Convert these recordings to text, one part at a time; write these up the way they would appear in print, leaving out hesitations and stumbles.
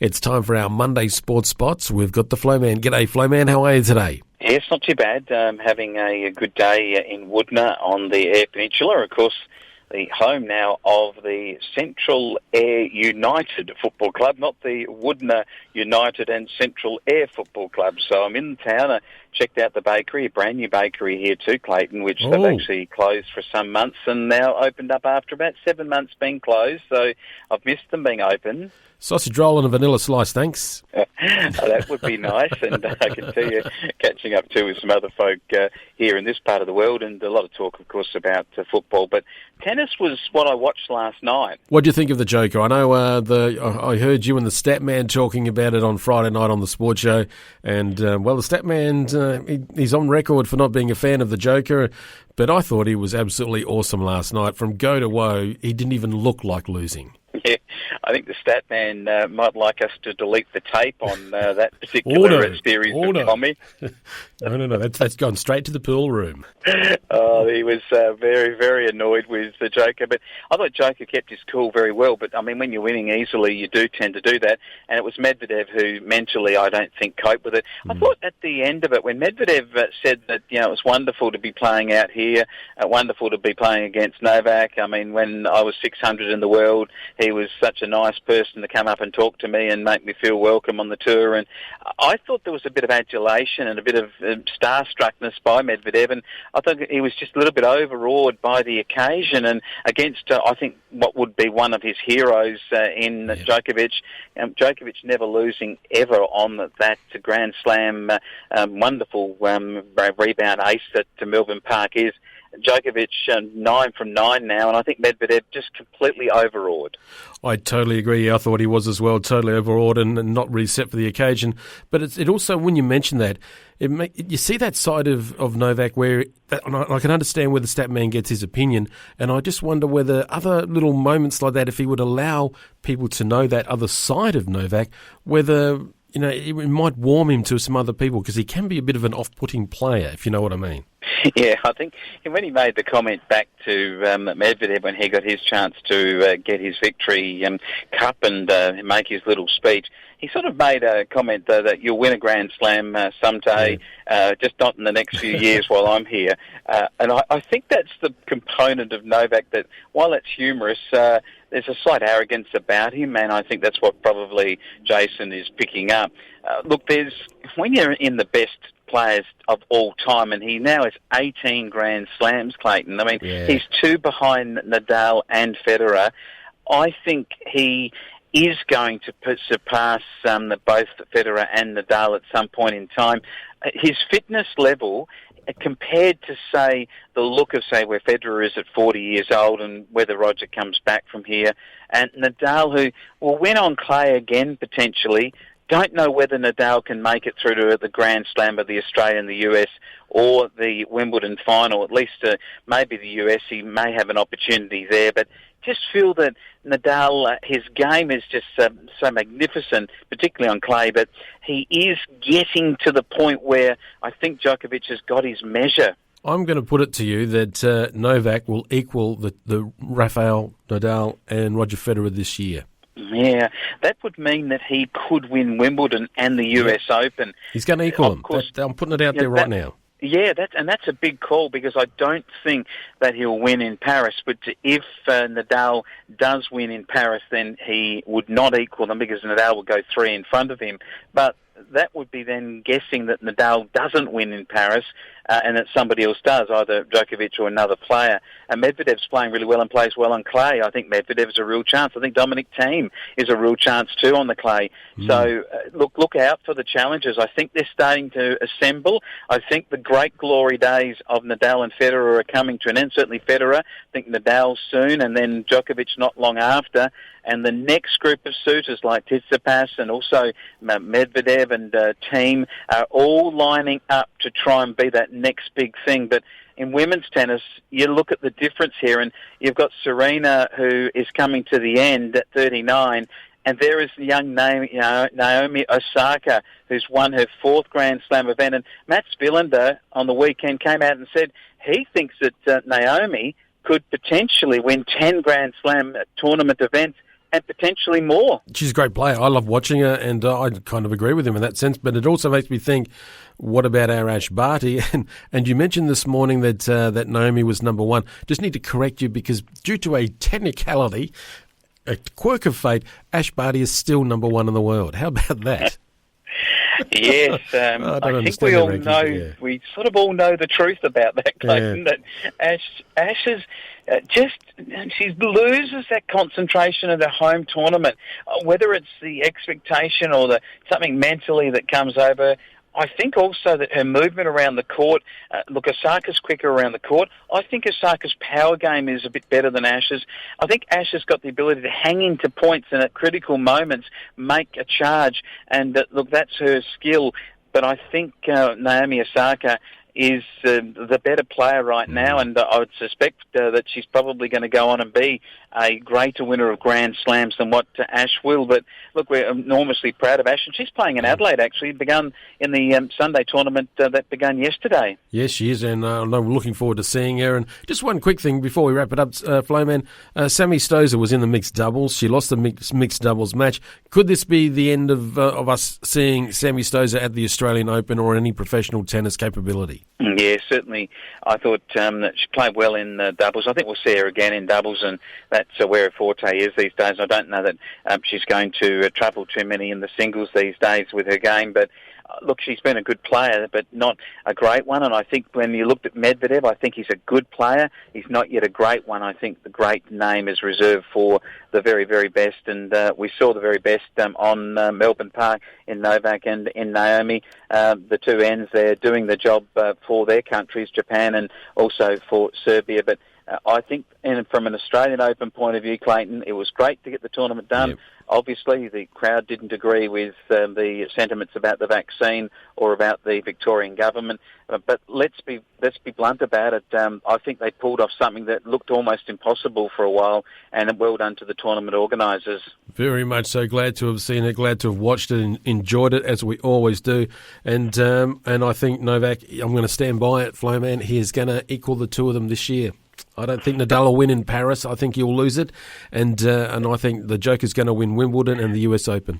It's time for our Monday Sports Spots. We've got the Flowman. G'day, Flowman. How are you today? Yes, not too bad. Having a good day in Woodner on the Eyre Peninsula. Of course, the home now of the Central Eyre United Football Club, not the Woodner United and Central Eyre Football Club. So I'm in town. I checked out the bakery, a brand new bakery here too, Clayton, which they've actually closed for some months and now opened up after about 7 months being closed. So I've missed them being open. Sausage roll and a vanilla slice, thanks. That would be nice, and I can tell you, catching up too with some other folk here in this part of the world, and a lot of talk, of course, about football. But tennis was what I watched last night. What do you think of the Joker? I know I heard you and the Statman talking about it on Friday night on the sports show, and the Statman, he's on record for not being a fan of the Joker, but I thought he was absolutely awesome last night. From go to woe, he didn't even look like losing. Yeah, I think the Statman might like us to delete the tape on that particular series of Tommy. No, that's gone straight to the pool room. Oh, he was very, very annoyed with the Joker, but I thought Joker kept his cool very well. But I mean, when you're winning easily, you do tend to do that. And it was Medvedev who mentally, I don't think, coped with it. I thought at the end of it, when Medvedev said that it was wonderful to be playing out here, wonderful to be playing against Novak. I mean, when I was 600 in the world, he was such a nice person to come up and talk to me and make me feel welcome on the tour. And I thought there was a bit of adulation and a bit of starstruckness by Medvedev, and I think he was just a little bit overawed by the occasion and against, I think, what would be one of his heroes in Djokovic. Djokovic never losing ever on that Grand Slam wonderful rebound ace that Melbourne Park is. Djokovic 9 from 9 now, and I think Medvedev just completely overawed. I totally agree. I thought he was as well, totally overawed and not really set for the occasion. But it also, when you mention that, you see that side of Novak where I can understand where the Statman gets his opinion, and I just wonder whether other little moments like that, if he would allow people to know that other side of Novak, whether it might warm him to some other people, because he can be a bit of an off-putting player, if you know what I mean. Yeah, I think when he made the comment back to Medvedev when he got his chance to get his victory cup and make his little speech, he sort of made a comment that you'll win a Grand Slam someday, just not in the next few years while I'm here. And I think that's the component of Novak that, while it's humorous, there's a slight arrogance about him, and I think that's what probably Jason is picking up. Look, when you're in the best players of all time, and he now has 18 Grand Slams, Clayton. I mean, he's 2 behind Nadal and Federer. I think he is going to surpass both Federer and Nadal at some point in time. His fitness level, compared to, say, the look of, say, where Federer is at 40 years old and whether Roger comes back from here, and Nadal, who will win on clay again, potentially. Don't know whether Nadal can make it through to the Grand Slam of the Australian, the US, or the Wimbledon final. At least maybe the US, he may have an opportunity there. But just feel that Nadal, his game is just so magnificent, particularly on clay. But he is getting to the point where I think Djokovic has got his measure. I'm going to put it to you that Novak will equal the Rafael Nadal and Roger Federer this year. Yeah, that would mean that he could win Wimbledon and the US Open. He's going to equal them. I'm putting it out there right now. Yeah, that's a big call, because I don't think that he'll win in Paris. But if Nadal does win in Paris, then he would not equal them, because Nadal will go 3 in front of him. But that would be then guessing that Nadal doesn't win in Paris and that somebody else does, either Djokovic or another player. And Medvedev's playing really well and plays well on clay. I think Medvedev's a real chance. I think Dominic Thiem is a real chance too on the clay. So look out for the challengers. I think they're starting to assemble. I think the great glory days of Nadal and Federer are coming to an end. Certainly Federer. I think Nadal soon, and then Djokovic not long after. And the next group of suitors like Tsitsipas and also Medvedev and Thiem are all lining up to try and be that next big thing. But in women's tennis, you look at the difference here, and you've got Serena, who is coming to the end at 39, and there is the young Naomi Osaka, who's won her 4th Grand Slam event. And Matt Spillander on the weekend came out and said he thinks that Naomi could potentially win 10 Grand Slam tournament events and potentially more. She's a great player. I love watching her, and I kind of agree with him in that sense. But it also makes me think, what about our Ash Barty? And you mentioned this morning that that Naomi was number one. Just need to correct you because due to a technicality, a quirk of fate, Ash Barty is still number one in the world. How about that? Yes, I think we all know. Yeah. We sort of all know the truth about that, Clayton. Yeah. That Ash is she loses that concentration at a home tournament. Whether it's the expectation or something mentally that comes over. I think also that her movement around the court, Osaka's quicker around the court. I think Osaka's power game is a bit better than Ash's. I think Ash has got the ability to hang into points and at critical moments make a charge. And that's her skill. But I think Naomi Osaka is the better player right now, and I would suspect that she's probably going to go on and be a greater winner of Grand Slams than what Ash will. But look, we're enormously proud of Ash, and she's playing in Adelaide, actually. Begun in the Sunday tournament that began yesterday. Yes, she is, and I'm looking forward to seeing her. And just one quick thing before we wrap it up, Flowman, Sammy Stosur was in the mixed doubles. She lost the mixed doubles match. Could this be the end of us seeing Sammy Stosur at the Australian Open or any professional tennis capability? Yeah, certainly. I thought that she played well in doubles. I think we'll see her again in doubles, and that's where her forte is these days. I don't know that she's going to trouble too many in the singles these days with her game, but look, she's been a good player, but not a great one. And I think when you looked at Medvedev, I think he's a good player. He's not yet a great one. I think the great name is reserved for the very, very best. And we saw the very best on Melbourne Park in Novak and in Naomi. The two ends, they're doing the job for their countries, Japan and also for Serbia. But I think from an Australian Open point of view, Clayton, it was great to get the tournament done. Yep. Obviously, the crowd didn't agree with the sentiments about the vaccine or about the Victorian government. But let's be blunt about it. I think they pulled off something that looked almost impossible for a while, and well done to the tournament organisers. Very much so. Glad to have seen it. Glad to have watched it and enjoyed it, as we always do. And I think Novak, I'm going to stand by it, Flowman, he is going to equal the two of them this year. I don't think Nadal will win in Paris. I think he'll lose it. And I think the Joker's going to win Wimbledon and the US Open.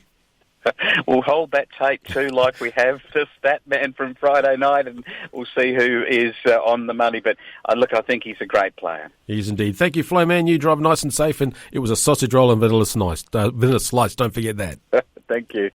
We'll hold that tape too, like we have just that man from Friday night, and we'll see who is on the money. But look, I think he's a great player. He is indeed. Thank you, Flowman. You drive nice and safe, and it was a sausage roll and vanilla slice. Don't forget that. Thank you.